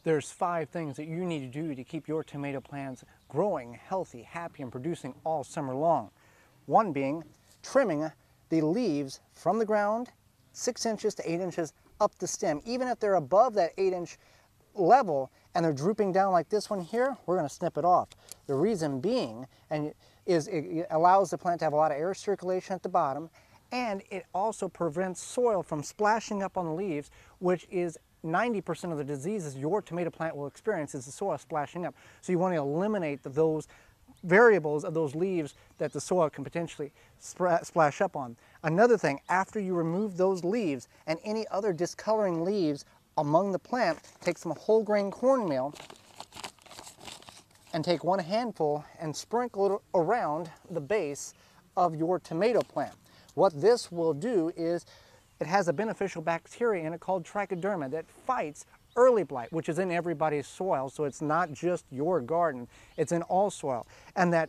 There's 5 things that you need to do to keep your tomato plants growing, healthy, happy, and producing all summer long. One being trimming the leaves from the ground 6 inches to 8 inches up the stem. Even if they're above that 8-inch level and they're drooping down like this one here, we're going to snip it off. The reason being is it allows the plant to have a lot of air circulation at the bottom, and it also prevents soil from splashing up on the leaves, which is 90% of the diseases your tomato plant will experience is the soil splashing up. So you want to eliminate those variables of those leaves that the soil can potentially splash up on. Another thing, after you remove those leaves and any other discoloring leaves among the plant, take some whole grain cornmeal and take 1 handful and sprinkle it around the base of your tomato plant. What this will do is it has a beneficial bacteria in it called trichoderma that fights early blight, which is in everybody's soil, so it's not just your garden, it's in all soil. And that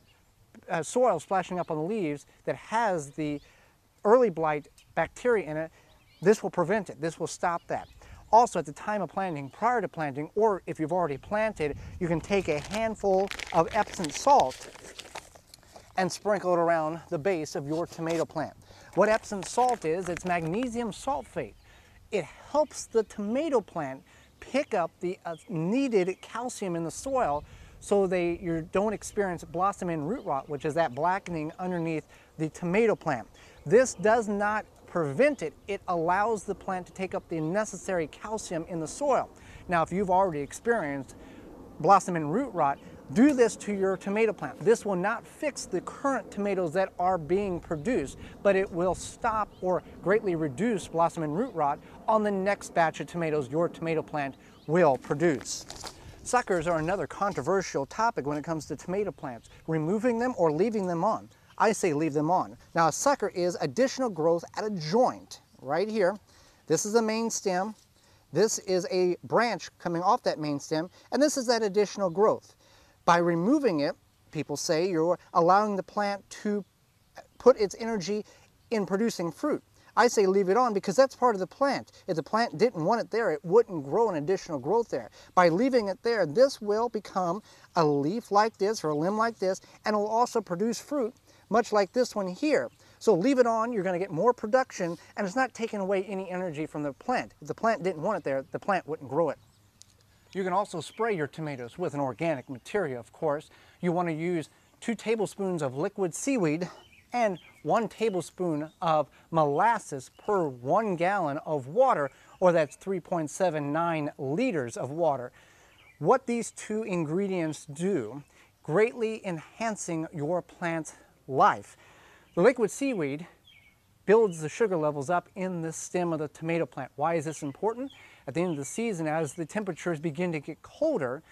soil splashing up on the leaves that has the early blight bacteria in it, this will prevent it, this will stop that. Also, at the time of planting, prior to planting, or if you've already planted, you can take a handful of Epsom salt and sprinkle it around the base of your tomato plant. What Epsom salt is, it's magnesium sulfate. It helps the tomato plant pick up the needed calcium in the soil so you don't experience blossom end root rot, which is that blackening underneath the tomato plant. This does not prevent it, it allows the plant to take up the necessary calcium in the soil. Now, if you've already experienced blossom end root rot, do this to your tomato plant. This will not fix the current tomatoes that are being produced, but it will stop or greatly reduce blossom and root rot on the next batch of tomatoes your tomato plant will produce. Suckers are another controversial topic when it comes to tomato plants, removing them or leaving them on. I say leave them on. Now, a sucker is additional growth at a joint right here. This is the main stem. This is a branch coming off that main stem, and this is that additional growth. By removing it, people say you're allowing the plant to put its energy in producing fruit. I say leave it on because that's part of the plant. If the plant didn't want it there, it wouldn't grow an additional growth there. By leaving it there, this will become a leaf like this or a limb like this, and it will also produce fruit, much like this one here. So leave it on, you're going to get more production, and it's not taking away any energy from the plant. If the plant didn't want it there, the plant wouldn't grow it. You can also spray your tomatoes with an organic material, of course. You want to use 2 tablespoons of liquid seaweed and 1 tablespoon of molasses per 1 gallon of water, or that's 3.79 liters of water. What these 2 ingredients do, greatly enhancing your plant's life. The liquid seaweed builds the sugar levels up in the stem of the tomato plant. Why is this important? At the end of the season, as the temperatures begin to get colder,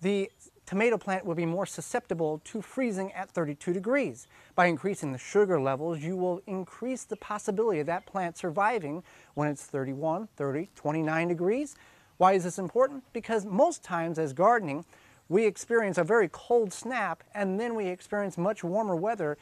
the tomato plant will be more susceptible to freezing at 32 degrees. By increasing the sugar levels, you will increase the possibility of that plant surviving when it's 31, 30, 29 degrees. Why is this important? Because most times as gardening, we experience a very cold snap and then we experience much warmer weather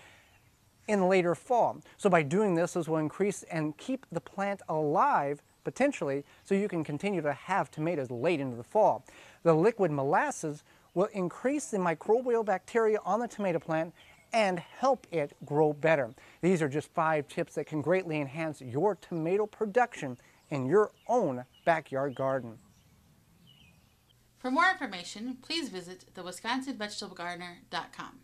in later fall. So by doing this will increase and keep the plant alive potentially, so you can continue to have tomatoes late into the fall. The liquid molasses will increase the microbial bacteria on the tomato plant and help it grow better. These are just 5 tips that can greatly enhance your tomato production in your own backyard garden. For more information, please visit thewisconsinvegetablegardener.com.